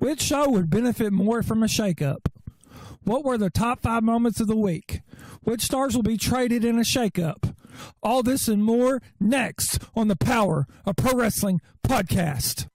Which show would benefit more from a shakeup? What were the top 5 moments of the week? Which stars will be traded in a shakeup? All this and more next on the Power of Pro Wrestling podcast.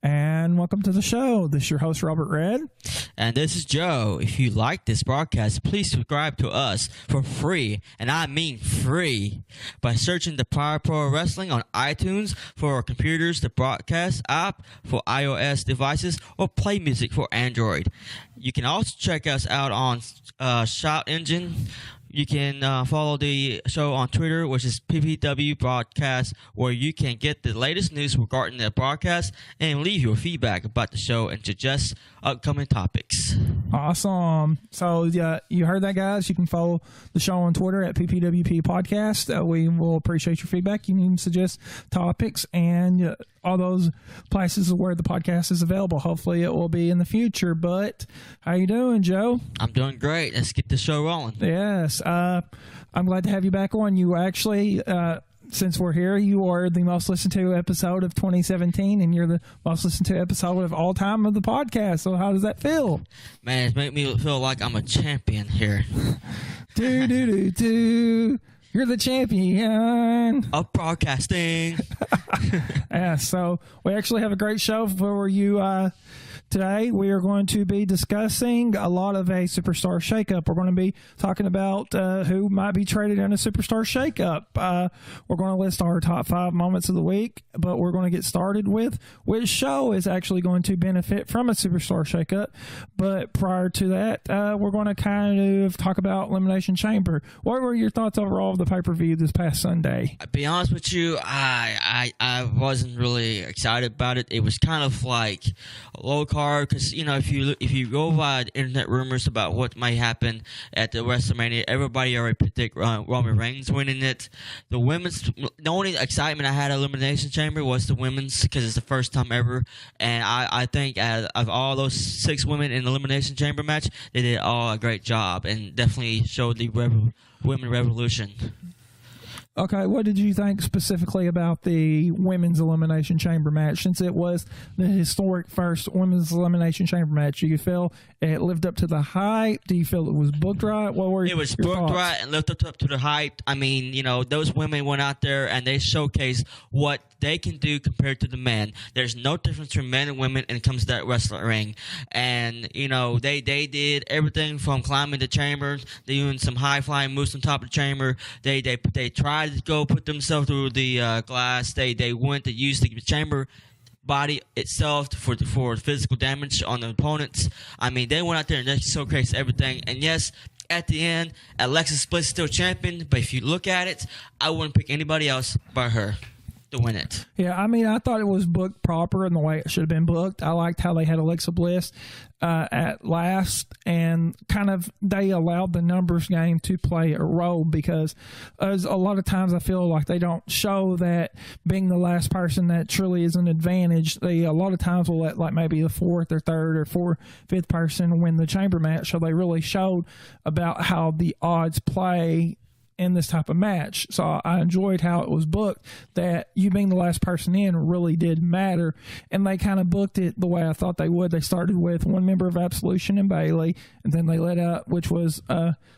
And welcome to the show. This is your host, Robert Red. And this is Joe. If you like this broadcast, please subscribe to us for free, and I mean free, by searching the Power Pro Wrestling on iTunes for our computers, the broadcast app for iOS devices, or Play Music for Android. You can also check us out on Shout Engine. You can follow the show on Twitter, which is PPW Broadcast, where you can get the latest news regarding the broadcast and leave your feedback about the show and suggest upcoming topics. Awesome. So, you heard that, guys. You can follow the show on Twitter at PPWP Podcast. We will appreciate your feedback. You can suggest topics and all those places where the podcast is available. Hopefully, it will be in the future. But how you doing, Joe? I'm doing great. Let's get the show rolling. Yes. I'm glad to have you back on. You actually, since we're here, you are the most listened to episode of 2017, and you're the most listened to episode of all time of the podcast. So how does that feel? Man, it's making me feel like I'm a champion here. Do. You're the champion of broadcasting. Yeah, so we actually have a great show for you today. We are going to be discussing a lot of a superstar shakeup. We're going to be talking about who might be traded in a superstar shakeup. We're going to list our top 5 moments of the week, but we're going to get started with which show is actually going to benefit from a superstar shakeup. But prior to that, we're going to kind of talk about Elimination Chamber. What were your thoughts overall of the pay-per-view this past Sunday? To be honest with you, I wasn't really excited about it. It was kind of like low card, because if you go by internet rumors about what might happen at the WrestleMania, everybody already predict Roman Reigns winning it. The only excitement I had at Elimination Chamber was the women's, because it's the first time ever, and I think of all those 6 women in the Elimination Chamber match, they did all a great job and definitely showed the women revolution. Okay, what did you think specifically about the women's Elimination Chamber match? Since it was the historic first women's Elimination Chamber match, do you feel it lived up to the hype? Do you feel it was booked right? It was booked right and lived up to the hype. I mean, those women went out there and they showcased what they can do compared to the men. There's no difference between men and women when it comes to that wrestling ring. And, they did everything from climbing the chamber, doing some high-flying moves on top of the chamber. They tried to go put themselves through the glass. They went to use the chamber body itself for physical damage on the opponents. I mean, they went out there and they showcased everything. And yes, at the end, Alexa Bliss is still champion, but if you look at it, I wouldn't pick anybody else but her to win it. Yeah, I mean, I thought it was booked proper in the way it should have been booked. I liked how they had Alexa Bliss at last, and kind of they allowed the numbers game to play a role, because as a lot of times I feel like they don't show that being the last person that truly is an advantage. They a lot of times will let like maybe the 4th or 3rd or 5th person win the chamber match, so they really showed about how the odds play in this type of match. So I enjoyed how it was booked, that you being the last person in really did matter, and they kind of booked it the way I thought they would. They started with one member of Absolution and Bayley, and then they let out, which was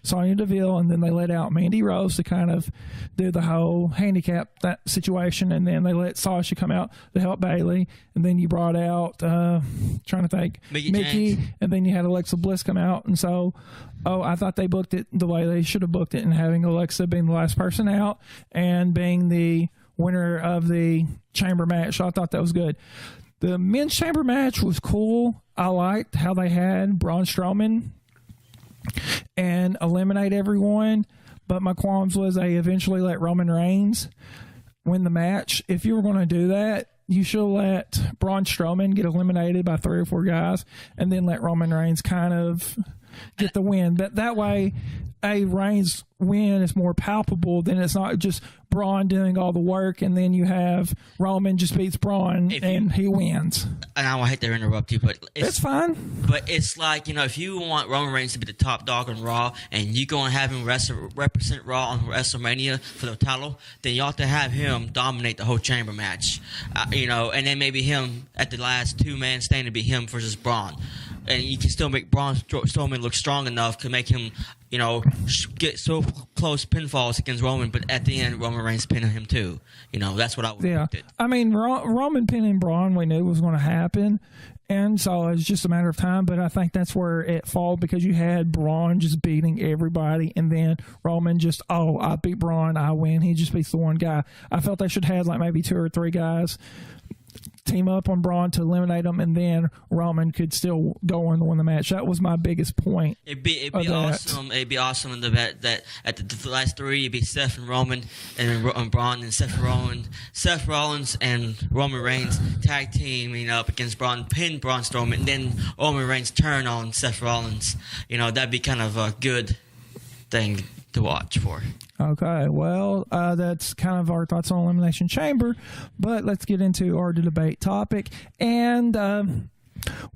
Sonya Deville, and then they let out Mandy Rose to kind of do the whole handicap that situation, and then they let Sasha come out to help Bayley, and then you brought out trying to think Mickey, and then you had Alexa Bliss come out. And so I thought they booked it the way they should have booked it, and having Alexa being the last person out and being the winner of the chamber match. So I thought that was good. The men's chamber match was cool. I liked how they had Braun Strowman and eliminate everyone, but my qualms was they eventually let Roman Reigns win the match. If you were going to do that, you should let Braun Strowman get eliminated by 3 or 4 guys, and then let Roman Reigns kind of get the win. But that way, Reigns' win is more palpable. Then it's not just Braun doing all the work, and then you have Roman just beats Braun and he wins. And I hate to interrupt you, but it's fine. But it's like, if you want Roman Reigns to be the top dog on Raw, and you go and have him represent Raw on WrestleMania for the title, then you ought to have him dominate the whole chamber match, and then maybe him at the last two-man stand to be him versus Braun. And you can still make Braun Strowman look strong enough to make him, get so close pinfalls against Roman, but at the end, Roman Reigns pinning him too. That's what I would have predicted. I mean, Roman pinning Braun we knew was going to happen, and so it's just a matter of time, but I think that's where it falls because you had Braun just beating everybody, and then Roman just, I beat Braun, I win. He just beats the one guy. I felt they should have like maybe 2 or 3 guys team up on Braun to eliminate him, and then Roman could still go on to win the match. That was my biggest point. It'd be awesome. It'd be awesome in the that at the last 3, it'd be Seth and Roman, and Braun and Seth Rollins and Roman Reigns tag teaming up against Braun, pin Braun Strowman, and then Roman Reigns turn on Seth Rollins. That'd be kind of a good thing to watch for. Okay, well, that's kind of our thoughts on Elimination Chamber, but let's get into our debate topic, and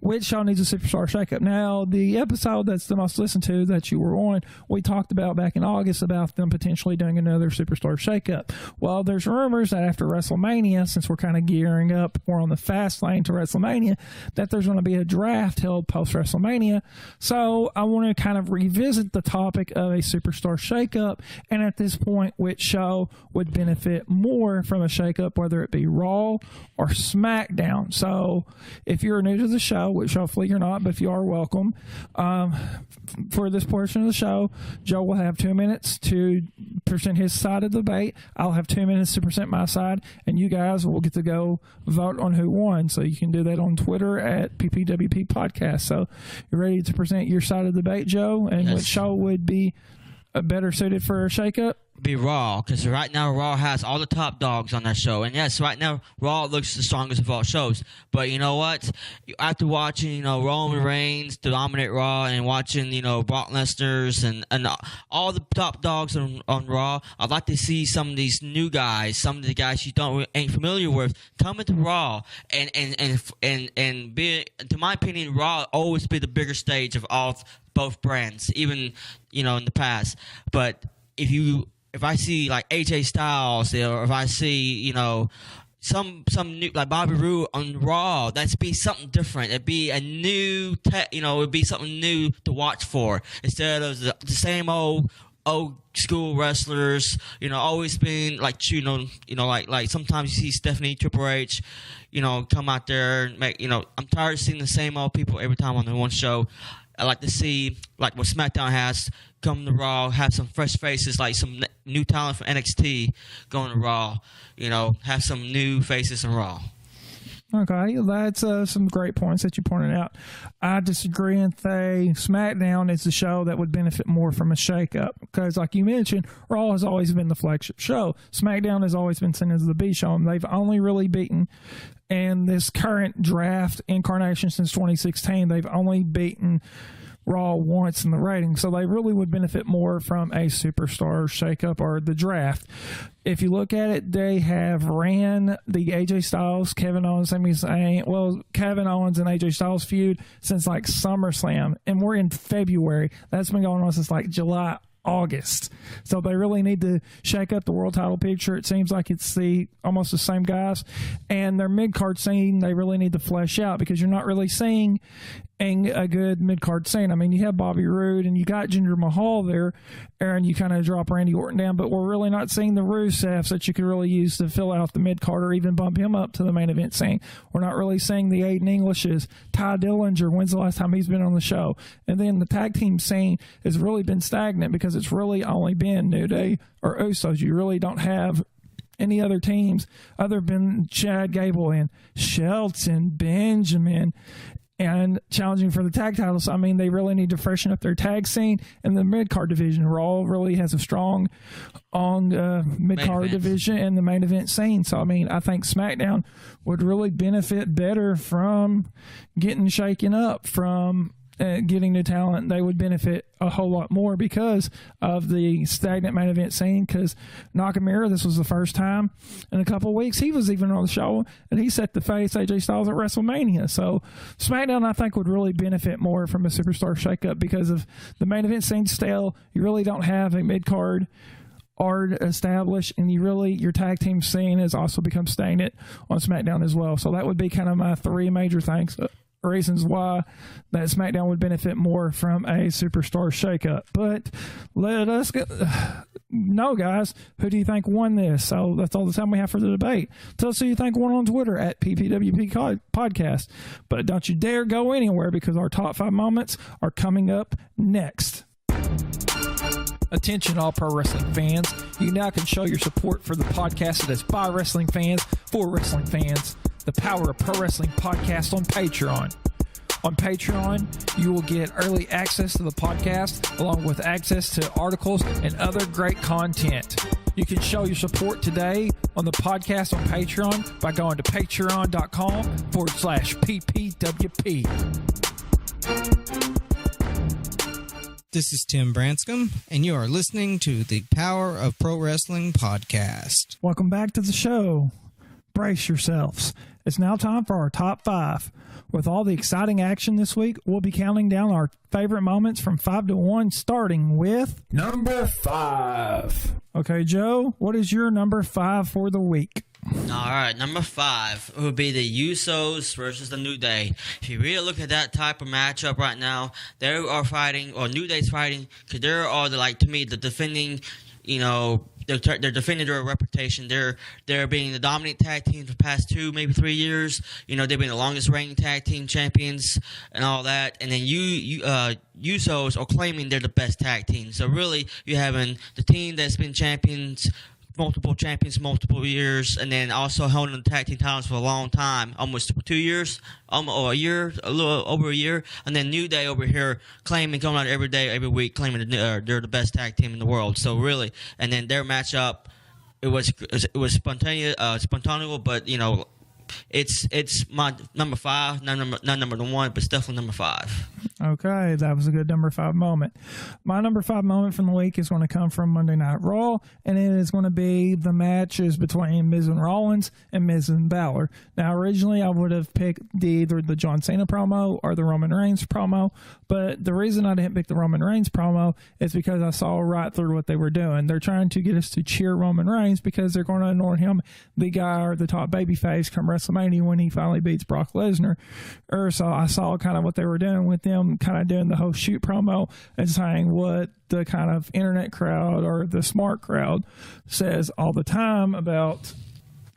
which show needs a superstar shakeup. Now, the episode that's the most listened to that you were on, we talked about back in August about them potentially doing another superstar shakeup. Well, there's rumors that after WrestleMania, since we're kind of gearing up, we're on the fast lane to WrestleMania, that there's going to be a draft held post-WrestleMania. So I want to kind of revisit the topic of a superstar shakeup, and at this point, which show would benefit more from a shakeup, whether it be Raw or SmackDown. So if you're new to the show, which hopefully you're not, but if you are, welcome. For this portion of the show, Joe will have 2 minutes to present his side of the debate. I'll have 2 minutes to present my side, and you guys will get to go vote on who won. So you can do that on Twitter at PPWP Podcast. So you're ready to present your side of the debate, Joe? And yes. Which show would be better suited for a shakeup? Be Raw, because right now Raw has all the top dogs on their show, and yes, right now Raw looks the strongest of all shows. But you know what? After watching Roman Reigns dominate Raw and watching Brock Lesnar's and all the top dogs on Raw, I'd like to see some of these new guys, some of the guys you ain't familiar with, come into Raw and be, to my opinion, Raw always be the bigger stage of both brands, even in the past. But if I see like AJ Styles, or if I see some new like Bobby Roode on Raw, that'd be something different. It'd be a new it'd be something new to watch for instead of the same old school wrestlers. Always been like like sometimes you see Stephanie, Triple H, come out there and make I'm tired of seeing the same old people every time on the one show. I like to see, like what SmackDown has, come to Raw, have some fresh faces, like some new talent from NXT going to Raw. Have some new faces in Raw. Okay, that's some great points that you pointed out. I disagree and say SmackDown is the show that would benefit more from a shakeup because, like you mentioned, Raw has always been the flagship show. SmackDown has always been seen as the B show, and they've only really beaten, in this current draft incarnation since 2016, they've only beaten Raw once in the ratings, so they really would benefit more from a superstar shakeup or the draft. If you look at it, they have ran the AJ Styles, Kevin Owens, Kevin Owens and AJ Styles feud since like SummerSlam, and we're in February. That's been going on since like July, August. So they really need to shake up the world title picture. It seems like it's almost the same guys, and their mid-card scene they really need to flesh out because you're not really seeing a good mid-card scene. I mean, you have Bobby Roode and you got Jinder Mahal there, and you kind of drop Randy Orton down, but we're really not seeing the Rusevs that you could really use to fill out the mid-card or even bump him up to the main event scene. We're not really seeing the Aiden Englishes. Ty Dillinger, when's the last time he's been on the show? And then the tag team scene has really been stagnant because it's really only been New Day or Usos. You really don't have any other teams other than Chad Gable and Shelton Benjamin and challenging for the tag titles. I mean, they really need to freshen up their tag scene, and the mid-card division. Raw really has a strong mid-card division and the main event scene. So, I mean, I think SmackDown would really benefit better from getting shaken up, from getting new talent, they would benefit a whole lot more because of the stagnant main event scene. Because Nakamura, this was the first time in a couple of weeks he was even on the show, and he set the face AJ Styles at WrestleMania. So SmackDown, I think, would really benefit more from a superstar shakeup because of the main event scene stale. You really don't have a mid-card established, and your tag team scene has also become stagnant on SmackDown as well. So that would be kind of my three major reasons why that SmackDown would benefit more from a superstar shakeup. But let us know, guys, who do you think won this? So that's all the time we have for the debate. Tell us who you think won on Twitter at PPWP Podcast. But don't you dare go anywhere, because our top 5 moments are coming up next. Attention all pro wrestling fans. You now can show your support for the podcast that is by wrestling fans for wrestling fans. The Power of Pro Wrestling Podcast on Patreon. On Patreon, you will get early access to the podcast, along with access to articles and other great content. You can show your support today on the podcast on Patreon by going to patreon.com/PPWP. This is Tim Branscombe, and you are listening to the Power of Pro Wrestling Podcast. Welcome back to the show. Brace yourselves. It's now time for our top 5. With all the exciting action this week, we'll be counting down our favorite moments from 5 to 1, starting with number 5. Okay, Joe, what is your number 5 for the week? All right, number 5 would be the Usos versus the New Day. If you really look at that type of matchup right now, they are fighting, or New Day's fighting, because they are to me, the defending, they're defending their reputation. They're being the dominant tag team for the past 2, maybe 3 years. They've been the longest reigning tag team champions and all that. And then Usos are claiming they're the best tag team. So really, you're having the team that's been multiple years, and then also holding the tag team titles for a long time, almost 2 years, or a year, a little over a year, and then New Day over here going out every day, every week, claiming that they're the best tag team in the world. So really, and then their matchup, it was spontaneous, but it's my number 5, not number 1, but it's definitely number 5. Okay, that was a good number 5 moment. My number 5 moment from the week is going to come from Monday Night Raw, and it is going to be the matches between Miz and Rollins and Miz and Balor. Now, originally, I would have picked either the John Cena promo or the Roman Reigns promo, but the reason I didn't pick the Roman Reigns promo is because I saw right through what they were doing. They're trying to get us to cheer Roman Reigns because they're going to anoint him the guy or the top babyface come WrestleMania when he finally beats Brock Lesnar. So I saw kind of what they were doing with them, kind of doing the whole shoot promo and saying what the kind of internet crowd or the smart crowd says all the time about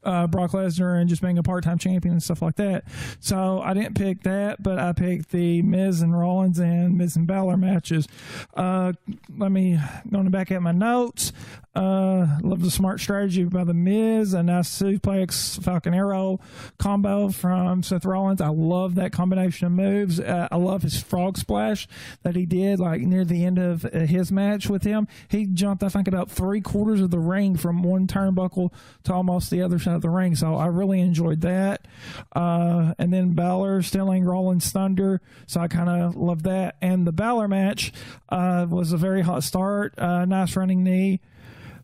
Brock Lesnar and just being a part-time champion and stuff like that. So I didn't pick that, but I picked the Miz and Rollins and Miz and Balor matches. Let me going back at my notes. Love the smart strategy by the Miz, a nice suplex Falcon Arrow combo from Seth Rollins. I love that combination of moves. I love his frog splash that he did like near the end of his match with him. He jumped, I think, about 3/4 of the ring from one turnbuckle to almost the other side of the ring. So I really enjoyed that. And then Balor stealing Rollins' thunder. So I kind of love that. And the Balor match was a very hot start. Nice running knee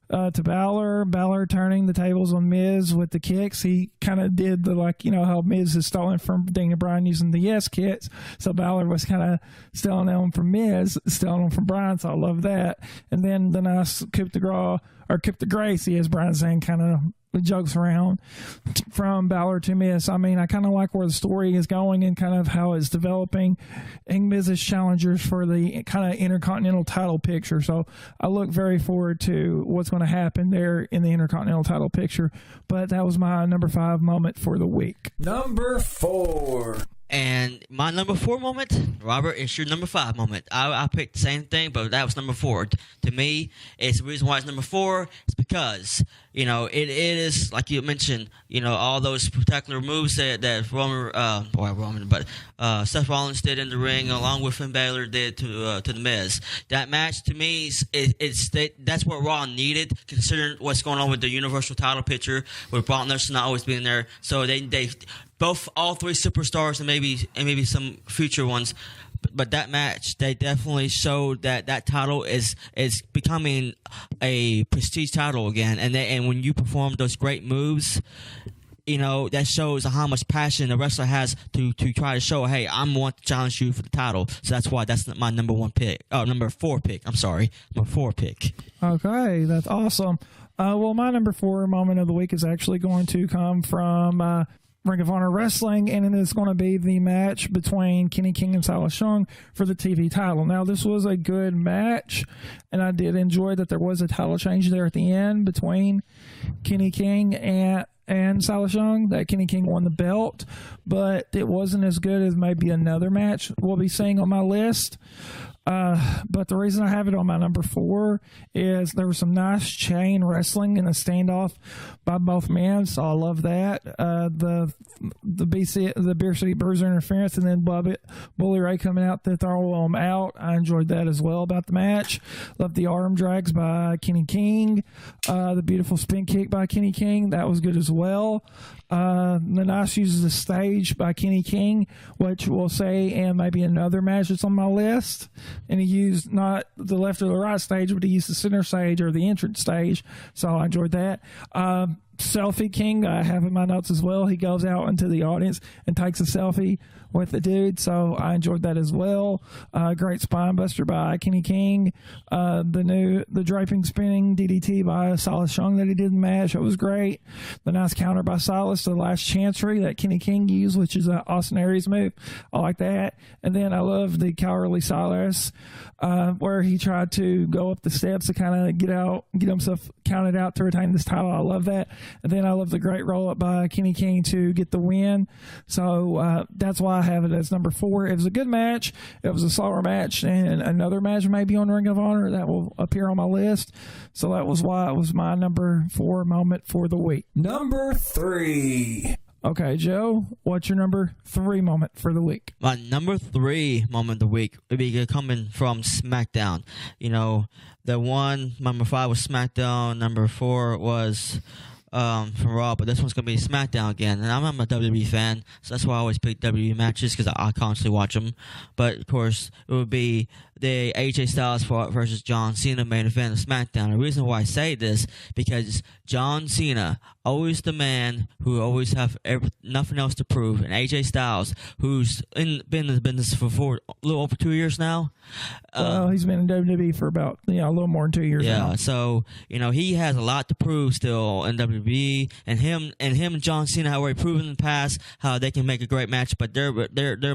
to Balor. Balor turning the tables on Miz with the kicks. He kind of did the, how Miz is stolen from Daniel Bryan using the yes kicks. So Balor was kind of stealing them from Miz, stealing them from Bryan. So I love that. And then the nice coup de grace, as Bryan's saying, kind of jokes around from Balor to Miz. I mean, I kind of like where the story is going and kind of how it's developing. And Miz is challengers for the kind of Intercontinental title picture. So I look very forward to what's going to happen there in the Intercontinental title picture. But that was my number 5 moment for the week. Number 4. And my number 4 moment, Robert, is your number 5 moment. I picked the same thing, but that was number 4. To me, it's the reason why it's number 4 is because, it is, like you mentioned, all those spectacular moves that Seth Rollins did in the ring, along with Finn Balor did to the Miz. That match, to me, that's what Raw needed, considering what's going on with the Universal title picture, with Brock Lesnar not always being there. So all 3 superstars and maybe some future ones but that match, they definitely showed that title is becoming a prestige title again. And when you perform those great moves, that shows how much passion the wrestler has to try to show, hey, I'm one to challenge you for the title. So that's why that's my number 4 pick. Number 4 pick. Okay, that's awesome. Well, my number 4 moment of the week is actually going to come from Ring of Honor Wrestling, and it is going to be the match between Kenny King and Silas Young for the TV title. Now, this was a good match, and I did enjoy that there was a title change there at the end between Kenny King and Silas Young, that Kenny King won the belt, but it wasn't as good as maybe another match we'll be seeing on my list. But the reason I have it on my number 4 is there was some nice chain wrestling in a standoff by both men, so I love that. The Beer City Bruiser interference, and then Bully Ray coming out to throw them out. I enjoyed that as well about the match. Loved the arm drags by Kenny King. The beautiful spin kick by Kenny King, that was good as well. The nice use of the stage by Kenny King, which we'll say in maybe another match that's on my list. And he used not the left or the right stage, but he used the center stage or the entrance stage. So I enjoyed that. Selfie King, I have in my notes as well. He goes out into the audience and takes a selfie with the dude, so I enjoyed that as well. Great spine buster by Kenny King. The draping spinning DDT by Silas Young that he did in the match, it was great. The nice counter by Silas to the last chancery that Kenny King used, which is an Austin Aries move. I like that. And then I love the cowardly Silas, where he tried to go up the steps to kind of get himself counted out to retain this title. I love that. And then I love the great roll up by Kenny King to get the win. So that's why I have it as number 4. It was a good match. It was a slower match, and another match maybe on Ring of Honor that will appear on my list. So that was why it was my number 4 moment for the week. Number 3. Okay, Joe, what's your number 3 moment for the week? My number 3 moment of the week would be coming from SmackDown. The one, number 5 was SmackDown, number 4 was from Raw, but this one's going to be SmackDown again. And I'm a WWE fan, so that's why I always pick WWE matches, because I constantly watch them. But, of course, it would be the AJ Styles versus John Cena main event of SmackDown. The reason why I say this, because John Cena, always the man who always have nothing else to prove, and AJ Styles, who's been in the business for a little over 2 years now. Well, he's been in WWE for about a little more than 2 years now. Yeah, so he has a lot to prove still in WWE, and him and John Cena have already proven in the past how they can make a great match. But their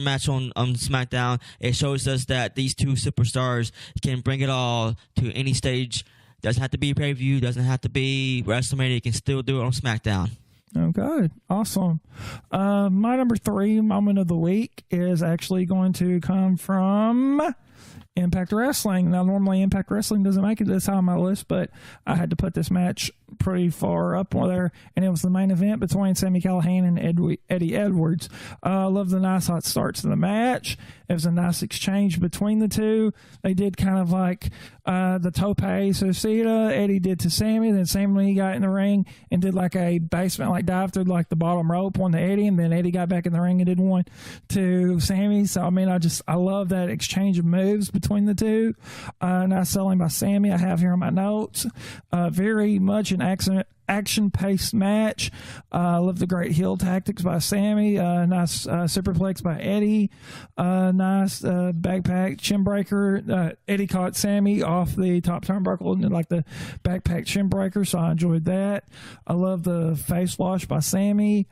match on SmackDown, it shows us that these two superstars can bring it all to any stage. Doesn't have to be pay-per-view, doesn't have to be WrestleMania. You can still do it on SmackDown. Okay, awesome. My number 3 moment of the week is actually going to come from Impact Wrestling. Now, normally Impact Wrestling doesn't make it this high on my list, but I had to put this match pretty far up there, and it was the main event between Sami Callihan and Eddie Edwards. I love the nice hot starts to the match. It was a nice exchange between the two. They did kind of like the tope suicida Eddie did to Sami. Then Sami got in the ring and did like a basement like dive through like the bottom rope on to Eddie, and then Eddie got back in the ring and did one to Sami. So I mean, I love that exchange of moves between the two. Nice selling by Sami. I have here on my notes. Very much an action-paced match. I love the great heel tactics by Sami. Nice superplex by Eddie. Nice backpack chin breaker. Eddie caught Sami off the top turnbuckle and like the backpack chin breaker, so I enjoyed that. I love the face wash by Sami.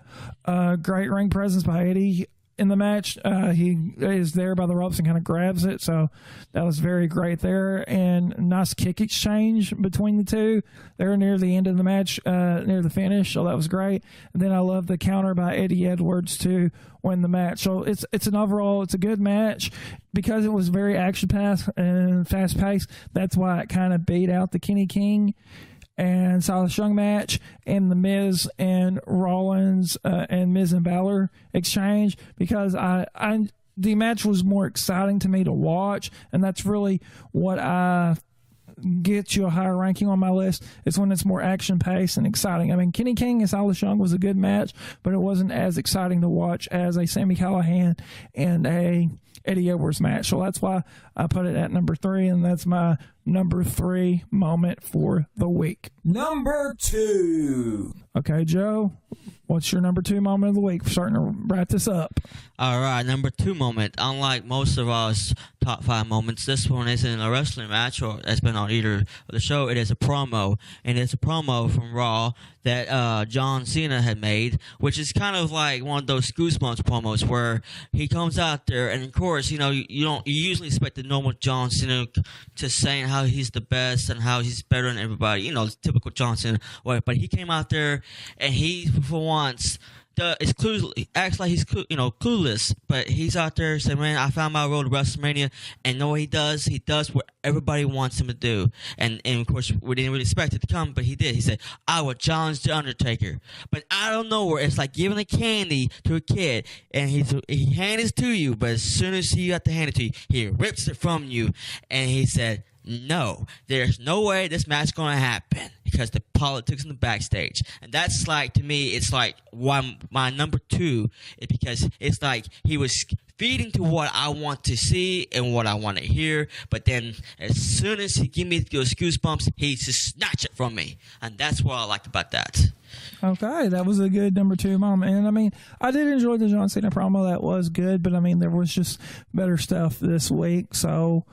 Great ring presence by Eddie in the match. He is there by the ropes and kind of grabs it, so that was very great there. And nice kick exchange between the two there near the end of the match, near the finish, so that was great. And then I love the counter by Eddie Edwards to win the match. So it's a good match because it was very action-packed and fast-paced. That's why it kind of beat out the Kenny King and Silas Young match and the Miz and Rollins and Miz and Balor exchange, because the match was more exciting to me to watch, and that's really what I get you a higher ranking on my list is when it's more action paced and exciting. I mean, Kenny King and Silas Young was a good match, but it wasn't as exciting to watch as a Sami Callihan and a Eddie Edwards match. So that's why I put it at number 3, and that's my number 3 moment for the week. Number 2. Okay, Joe, what's your number 2 moment of the week? We're starting to wrap this up. All right, number 2 moment. Unlike most of us top 5 moments, this one isn't a wrestling match or it's been on either of the show. It is a promo, and it's a promo from Raw that John Cena had made, which is kind of like one of those Goosebumps promos where he comes out there, and of course, you usually expect the normal John Cena to saying how he's the best and how he's better than everybody, typical John Cena. But he came out there, and he, for once, acts like he's clueless, but he's out there saying, "Man, I found my road to WrestleMania," and know what he does? He does what everybody wants him to do, and of course we didn't really expect it to come, but he did. He said, "I will challenge the Undertaker," but out of nowhere, it's like giving a candy to a kid, and he hands it to you, but as soon as he got to hand it to you, he rips it from you, and he said, "No, there's no way this match is going to happen because the politics in the backstage." And that's like, to me, it's like why my number 2 is because it's like he was feeding to what I want to see and what I want to hear. But then as soon as he give me those goosebumps, he just snatch it from me. And that's what I like about that. Okay, that was a good number 2 moment. And I mean, I did enjoy the John Cena promo. That was good, but I mean, there was just better stuff this week. So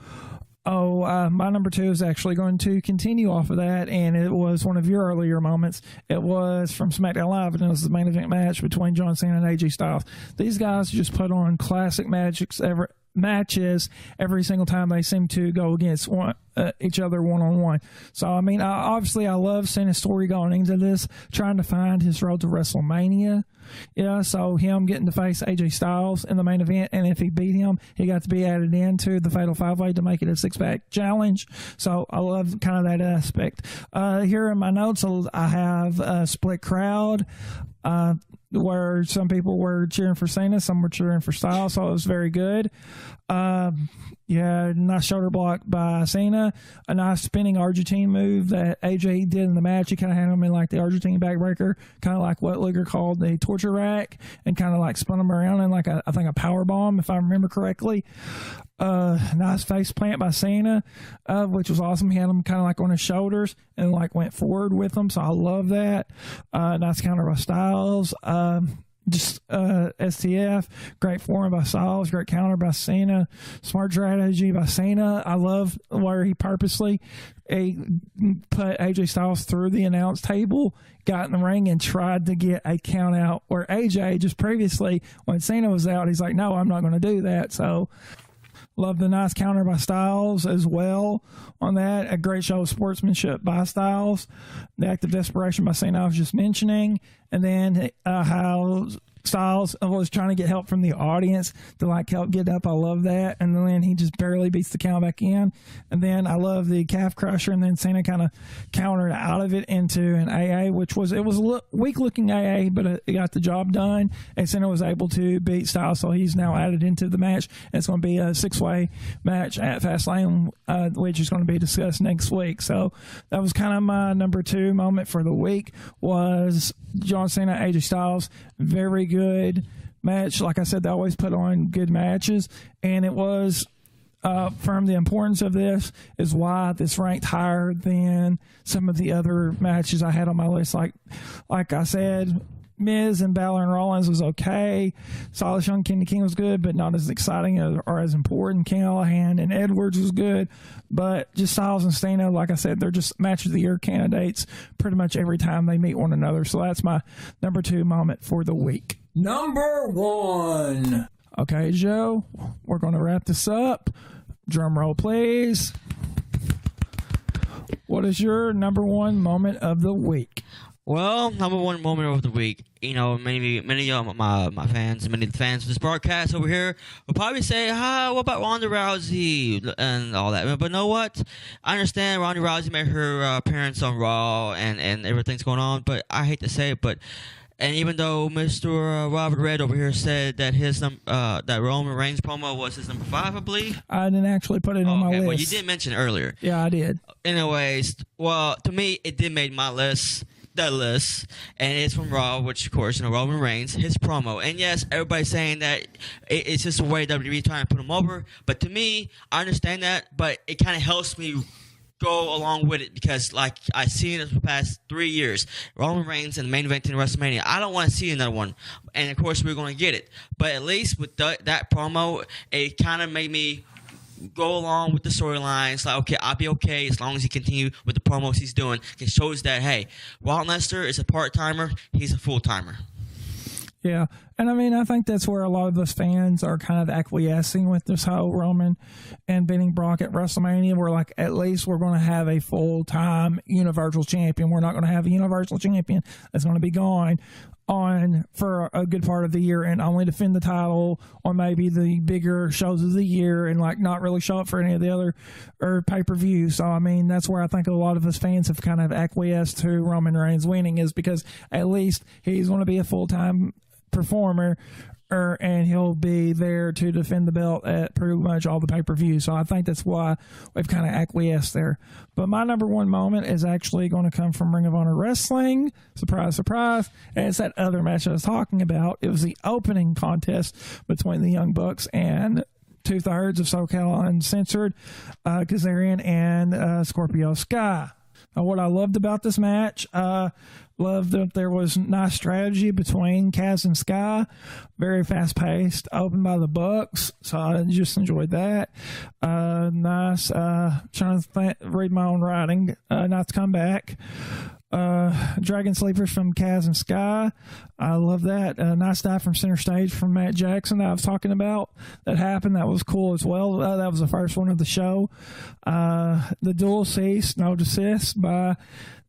my number 2 is actually going to continue off of that, and it was one of your earlier moments. It was from SmackDown Live, and it was the main event match between John Cena and AJ Styles. These guys just put on classic matches every single time they seem to go against each other one-on-one. So, I mean, obviously I love seeing his story going into this, trying to find his road to WrestleMania. Yeah, so him getting to face AJ Styles in the main event, and if he beat him, he got to be added into the Fatal 5-Way to make it a 6-pack challenge. So I love kind of that aspect. Here in my notes, I have a split crowd, where some people were cheering for Cena, some were cheering for Styles, so it was very good. Nice shoulder block by Cena, a nice spinning Argentine move that AJ did in the match. He kind of had him in like the Argentine backbreaker, kind of like what Luger called the torture rack, and kind of like spun him around in like I think a power bomb, if I remember correctly. Nice face plant by Cena, which was awesome. He had him kind of like on his shoulders and like went forward with him, so I love that. Nice counter by Styles. STF, great form by Styles, great counter by Cena, smart strategy by Cena. I love where he purposely put AJ Styles through the announce table, got in the ring, and tried to get a count out, where AJ just previously, when Cena was out, he's like, "No, I'm not going to do that." So love the nice counter by Styles as well on that. A great show of sportsmanship by Styles. The act of desperation by Cena I was just mentioning. And then how Styles was trying to get help from the audience to like help get up. I love that. And then he just barely beats the count back in. And then I love the calf crusher. And then Cena kind of countered out of it into an AA, which was a weak looking AA, but it got the job done. And Cena was able to beat Styles, so he's now added into the match. And it's going to be a 6-way match at Fastlane, which is going to be discussed next week. So that was kind of my number 2 moment for the week, was John Cena, AJ Styles. Very good match. Like I said, they always put on good matches, and it was from the importance of this is why this ranked higher than some of the other matches I had on my list. Like I said, Miz and Balor and Rollins was okay. Silas Young, Kenny King was good, but not as exciting or as important. Callahan and Edwards was good, but just Styles and Cena, like I said, they're just match of the year candidates pretty much every time they meet one another. So that's my number 2 moment for the week. Number 1. Okay, Joe, we're going to wrap this up. Drum roll, please. What is your number 1 moment of the week? Well, number 1 moment of the week. Many of my fans, many of the fans of this broadcast over here will probably say, what about Ronda Rousey and all that? But you know what? I understand Ronda Rousey made her appearance on Raw and everything's going on, but I hate to say it, but And even though Mr. Robert Red over here said that that Roman Reigns promo was his number 5, I believe. I didn't actually put it on my list. Well, you did mention it earlier. Yeah, I did. Anyways, well, to me, it did make my list. That list, and it's from Raw, which of course, Roman Reigns, his promo. And yes, everybody's saying that it's just a way WWE trying to put him over. But to me, I understand that, but it kind of helps me go along with it because, like I've seen it for the past 3 years, Roman Reigns and the main event in WrestleMania. I don't want to see another one, and of course we're going to get it. But at least with that promo, it kind of made me go along with the storylines. Like, okay, I'll be okay as long as he continue with the promos he's doing. It shows that, hey, Walt Lester is a part-timer, he's a full-timer. Yeah, and I mean, I think that's where a lot of us fans are kind of acquiescing with this whole Roman and beating Brock at WrestleMania. We're like, at least we're going to have a full-time Universal Champion. We're not going to have a Universal Champion that's going to be gone on for a good part of the year and only defend the title on maybe the bigger shows of the year and like not really show up for any of the other or pay-per-view. So I mean, that's where I think a lot of us fans have kind of acquiesced to Roman Reigns winning, is because at least he's going to be a full-time performer, and he'll be there to defend the belt at pretty much all the pay-per-views. So I think that's why we've kind of acquiesced there. But my number one moment is actually going to come from Ring of Honor Wrestling. Surprise, surprise. And it's that other match I was talking about. It was the opening contest between the Young Bucks and 2/3 of SoCal Uncensored, Kazarian and Scorpio Sky. What I loved about this match, loved that there was nice strategy between Kaz and Sky, very fast paced, opened by the Bucks, so I just enjoyed that. Nice, trying to read my own writing, nice comeback. Dragon Sleepers from Kaz and Sky, I love that. Nice dive from center stage from Matt Jackson that I was talking about that happened. That was cool as well. That was the first one of the show. The dual cease, no desist by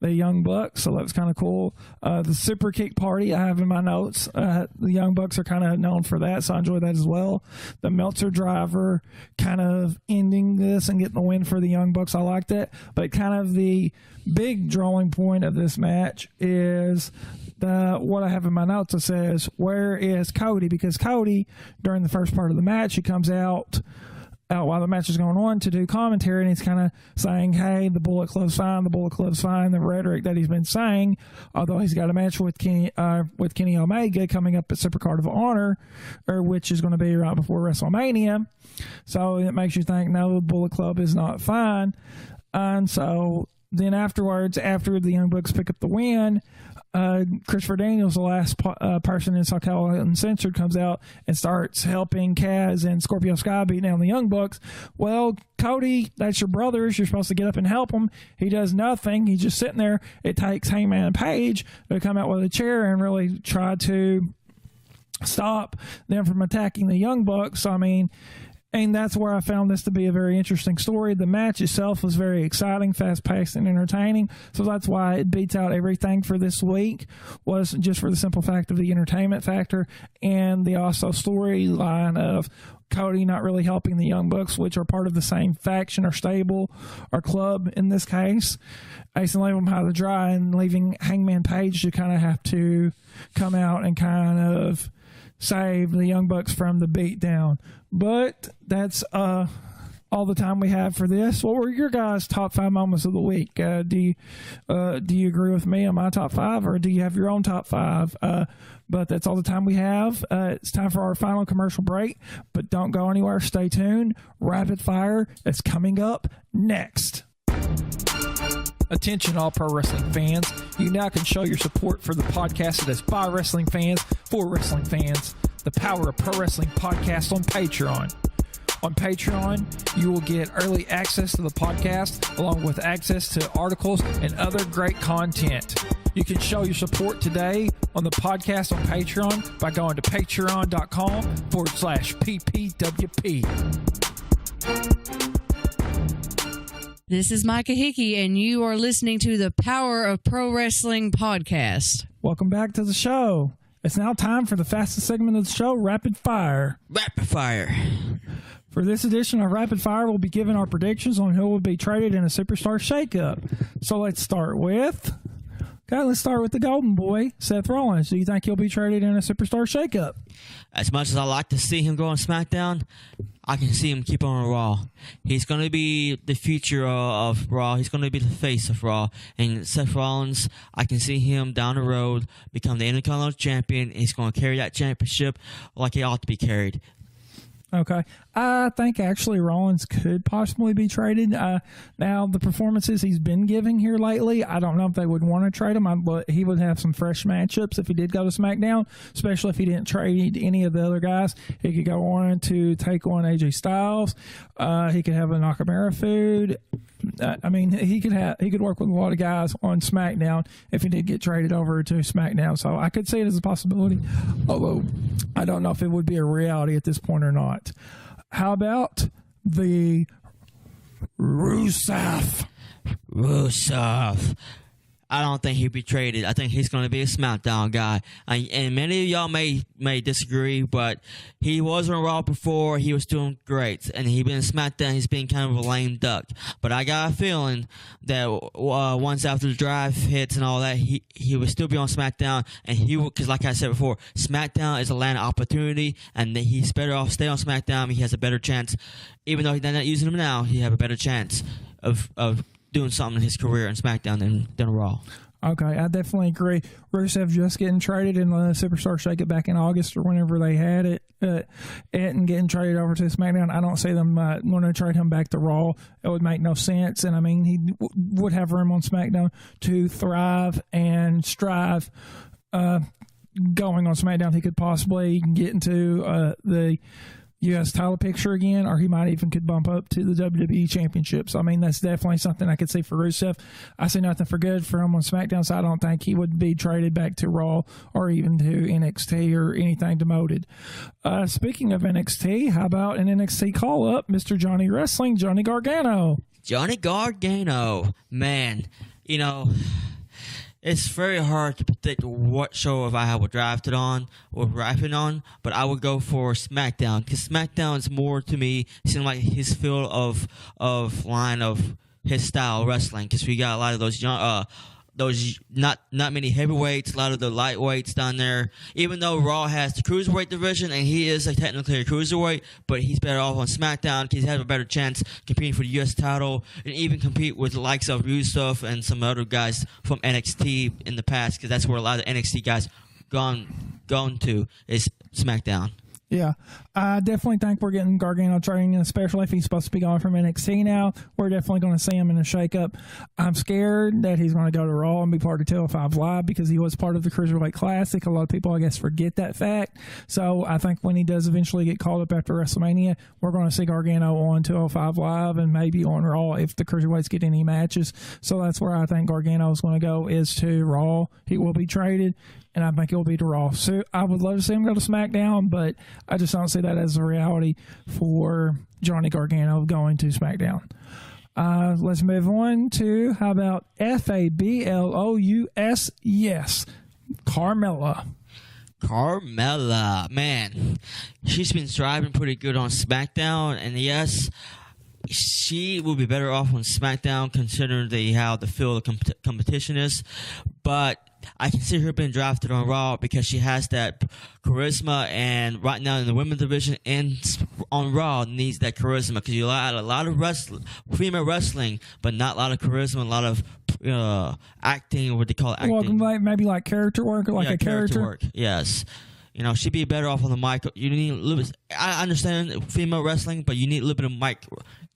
the Young Bucks, so that was kind of cool. The super kick party I have in my notes. The Young Bucks are kind of known for that, so I enjoyed that as well. The Meltzer driver kind of ending this and getting the win for the Young Bucks, I liked it. But kind of the big drawing point of this match is what I have in my notes. It says, where is Cody? Because Cody, during the first part of the match, he comes out while the match is going on to do commentary, and he's kind of saying, hey, the Bullet Club's fine, the Bullet Club's fine, the rhetoric that he's been saying, although he's got a match with Kenny Omega coming up at Supercard of Honor, which is going to be right before WrestleMania. So it makes you think, no, the Bullet Club is not fine. And so then afterwards, after the Young Bucks pick up the win, Christopher Daniels, the last person in SoCal Uncensored, comes out and starts helping Kaz and Scorpio Sky beat down the Young Bucks. Well, Cody, that's your brothers. You're supposed to get up and help him. He does nothing. He's just sitting there. It takes Hangman Page to come out with a chair and really try to stop them from attacking the Young Bucks. I mean, and that's where I found this to be a very interesting story. The match itself was very exciting, fast-paced, and entertaining. So that's why it beats out everything for this week, was just for the simple fact of the entertainment factor and the also storyline of Cody not really helping the Young Bucks, which are part of the same faction or stable or club in this case. Ace and leave them high to dry, and leaving Hangman Page to kind of have to come out and kind of save the Young Bucks from the beatdown. But that's all the time we have for this. What were your guys' top 5 moments of the week? Do you agree with me on my top 5, or do you have your own top 5? But that's all the time we have. It's time for our final commercial break, but don't go anywhere. Stay tuned. Rapid Fire is coming up next. Attention all pro wrestling fans. You now can show your support for the podcast that is by wrestling fans for wrestling fans. The Power of Pro Wrestling podcast on Patreon. On Patreon, you will get early access to the podcast, along with access to articles and other great content. You can show your support today on the podcast on Patreon by going to patreon.com/PPWP. This is Micah Hickey, and you are listening to the Power of Pro Wrestling podcast. Welcome back to the show. It's now time for the fastest segment of the show, Rapid Fire. Rapid Fire. For this edition of Rapid Fire, we'll be giving our predictions on who will be traded in a superstar shakeup. So let's start with Okay, let's start with the Golden Boy, Seth Rollins. Do you think he'll be traded in a Superstar shakeup? As much as I like to see him go on SmackDown, I can see him keep on Raw. He's going to be the future of Raw. He's going to be the face of Raw. And Seth Rollins, I can see him down the road become the Intercontinental Champion. He's going to carry that championship like he ought to be carried. Okay. I think actually Rollins could possibly be traded. Now, the performances he's been giving here lately, I don't know if they would want to trade him, but he would have some fresh matchups if he did go to SmackDown, especially if he didn't trade any of the other guys. He could go on to take on AJ Styles. He could have a Nakamura feud. I mean, he could work with a lot of guys on SmackDown if he did get traded over to SmackDown. So I could see it as a possibility, although I don't know if it would be a reality at this point or not. How about the Rusev? I don't think he'd be traded. I think he's going to be a SmackDown guy. And many of y'all may disagree, but he was on Raw before. He was doing great. And he been SmackDown. He's been kind of a lame duck. But I got a feeling that once after the drive hits and all that, he would still be on SmackDown. And he would, because like I said before, SmackDown is a land of opportunity. And he's better off stay on SmackDown. He has a better chance. Even though they're not using him now, he have a better chance of doing something in his career in SmackDown than Raw. Okay, I definitely agree. Rusev just getting traded in the Superstar Shake-Up back in August or whenever they had it, and getting traded over to SmackDown. I don't see them going to trade him back to Raw. It would make no sense. And, I mean, he would have room on SmackDown to thrive and strive. Going on SmackDown, he could possibly get into the U.S. title picture again, or he might even could bump up to the WWE Championship. So, I mean, that's definitely something I could see for Rusev. I see nothing for good for him on SmackDown, so I don't think he would be traded back to Raw or even to NXT or anything demoted. Speaking of NXT, how about an NXT call-up, Mr. Johnny Wrestling, Johnny Gargano? Johnny Gargano, man, you know, it's very hard to predict what show if I would draft it on or wrap it on, but I would go for SmackDown because SmackDown is more to me seem like his field of line of his style wrestling because we got a lot of those young those not many heavyweights, a lot of the lightweights down there. Even though Raw has the cruiserweight division and he is technically a cruiserweight, but he's better off on SmackDown because he has a better chance competing for the U.S. title and even compete with the likes of Rusev and some other guys from NXT in the past because that's where a lot of NXT guys gone to is SmackDown. Yeah, I definitely think we're getting Gargano training, especially if he's supposed to be going from NXT now. We're definitely going to see him in a shakeup. I'm scared that he's going to go to Raw and be part of 205 Live because he was part of the Cruiserweight Classic. A lot of people, I guess, forget that fact. So I think when he does eventually get called up after WrestleMania, we're going to see Gargano on 205 Live and maybe on Raw if the Cruiserweights get any matches. So that's where I think Gargano is going to go, is to Raw. He will be traded, and I think he'll be to Raw. So I would love to see him go to SmackDown, but I just don't see that as a reality for Johnny Gargano going to SmackDown. Let's move on to, how about Fabulous? Yes, Carmella. Carmella, man, she's been striving pretty good on SmackDown, and yes, she will be better off on SmackDown considering how the field of competition is, but I can see her being drafted on Raw because she has that charisma, and right now in the women's division and on Raw needs that charisma because you got a lot of female wrestling, but not a lot of charisma, a lot of acting, what they call it, acting. Well, maybe like character work, or like a character work. Yes. You know, she'd be better off on the mic. You need a little bit. I understand female wrestling, but you need a little bit of mic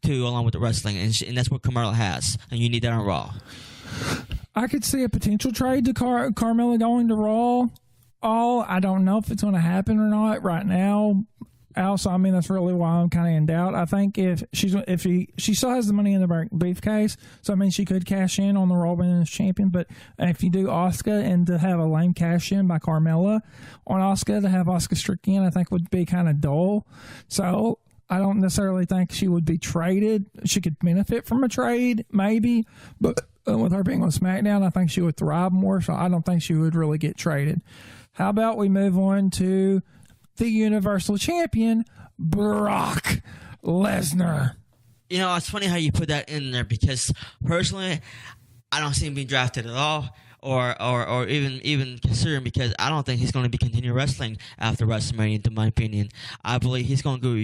too, along with the wrestling, and that's what Carmella has, and you need that on Raw. I could see a potential trade to Carmella going to Raw. I don't know if it's going to happen or not right now. Also, I mean, that's really why I'm kind of in doubt. I think if she still has the Money in the briefcase, so I mean, she could cash in on the Raw Women's Champion. But if you do Asuka and to have a lame cash in by Carmella on Asuka, to have Asuka streak in, I think would be kind of dull. So I don't necessarily think she would be traded. She could benefit from a trade, maybe, but with her being on SmackDown, I think she would thrive more. So I don't think she would really get traded. How about we move on to the Universal Champion, Brock Lesnar? You know, it's funny how you put that in there because personally, I don't see him being drafted at all. or even consider him, because I don't think he's going to be continue wrestling after WrestleMania. In my opinion, I believe he's going to go to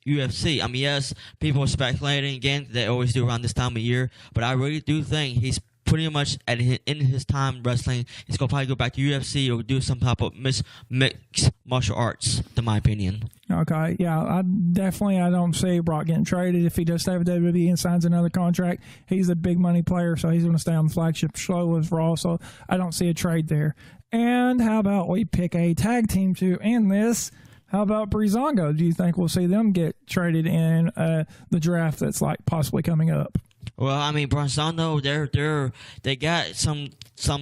UFC. I mean, yes, people are speculating again. They always do around this time of year, but I really do think he's pretty much in his time wrestling. He's going to probably go back to UFC or do some type of mixed martial arts, in my opinion. Okay, yeah, I don't see Brock getting traded. If he does stay with WWE and signs another contract, he's a big money player, so he's going to stay on the flagship show with Raw, so I don't see a trade there. And how about we pick a tag team to end this? How about Breezango? Do you think we'll see them get traded in the draft that's like possibly coming up? Well, I mean, Breezango, they got some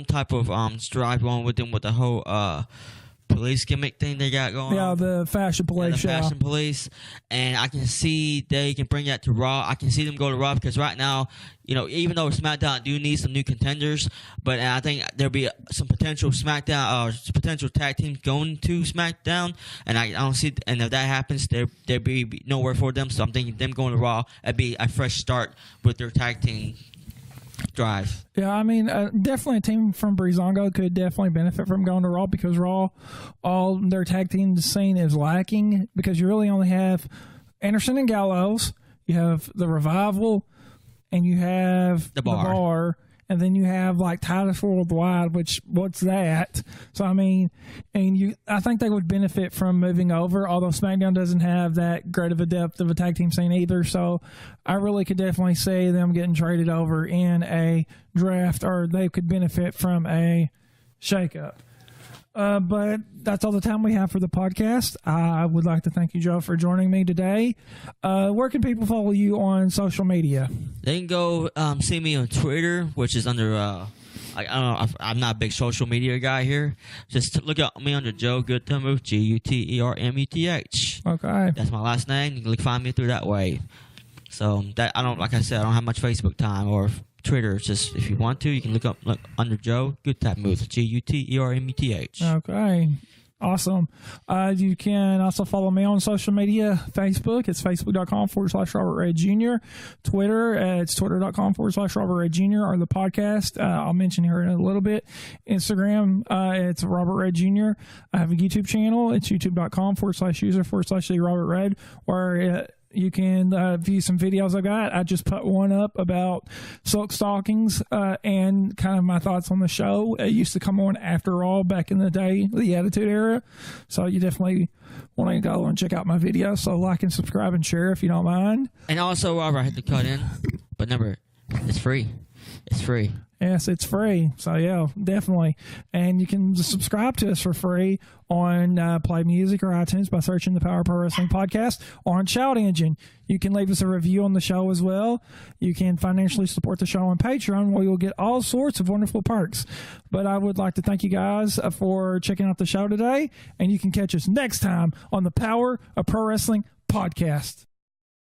type of strive going with them with the whole police gimmick thing they got going on. Yeah, the fashion police. The fashion police, and I can see they can bring that to Raw. I can see them go to Raw, because right now, even though SmackDown do need some new contenders, but I think there'll be some potential SmackDown potential tag teams going to SmackDown, and I don't see. And if that happens, there'll be nowhere for them. So I'm thinking them going to Raw, it'd be a fresh start with their tag team drive. Yeah, I mean, definitely a team from Breezango could definitely benefit from going to Raw, because Raw, all their tag team scene is lacking, because you really only have Anderson and Gallows, you have the Revival, and you have the Bar. And then you have like Titus Worldwide, which what's that? So I mean, I think they would benefit from moving over. Although SmackDown doesn't have that great of a depth of a tag team scene either, so I really could definitely see them getting traded over in a draft, or they could benefit from a shakeup. But that's all the time we have for the podcast. I would like to thank you, Joe, for joining me today. Where can people follow you on social media? They can go see me on Twitter, which is under I don't know. I'm not a big social media guy here. Just look at me under Joe Goodtermuth, Gutermuth. Okay, that's my last name. You can find me through that way. So that like I said, I don't have much Facebook time or Twitter. It's just, if you want to, you can look under Joe Goodtermuth, Gutermuth. Okay. Awesome. You can also follow me on social media. Facebook, it's facebook.com/Robert Ray Jr. Twitter, it's twitter.com/Robert Ray Jr. or the podcast. I'll mention here in a little bit. Instagram, it's Robert Ray Jr. I have a YouTube channel. It's youtube.com/user/the Robert Red, where you can view some videos I got. I just put one up about silk stockings and kind of my thoughts on the show. It used to come on after all back in the day, the Attitude Era. So you definitely want to go and check out my video. So like and subscribe and share if you don't mind. And also, Robert, I had to cut in, but remember, it's free. It's free. Yes, it's free. So, yeah, definitely. And you can subscribe to us for free on Play Music or iTunes by searching the Power Pro Wrestling Podcast, or on Shout Engine. You can leave us a review on the show as well. You can financially support the show on Patreon, where you'll get all sorts of wonderful perks. But I would like to thank you guys for checking out the show today, and you can catch us next time on the Power of Pro Wrestling Podcast.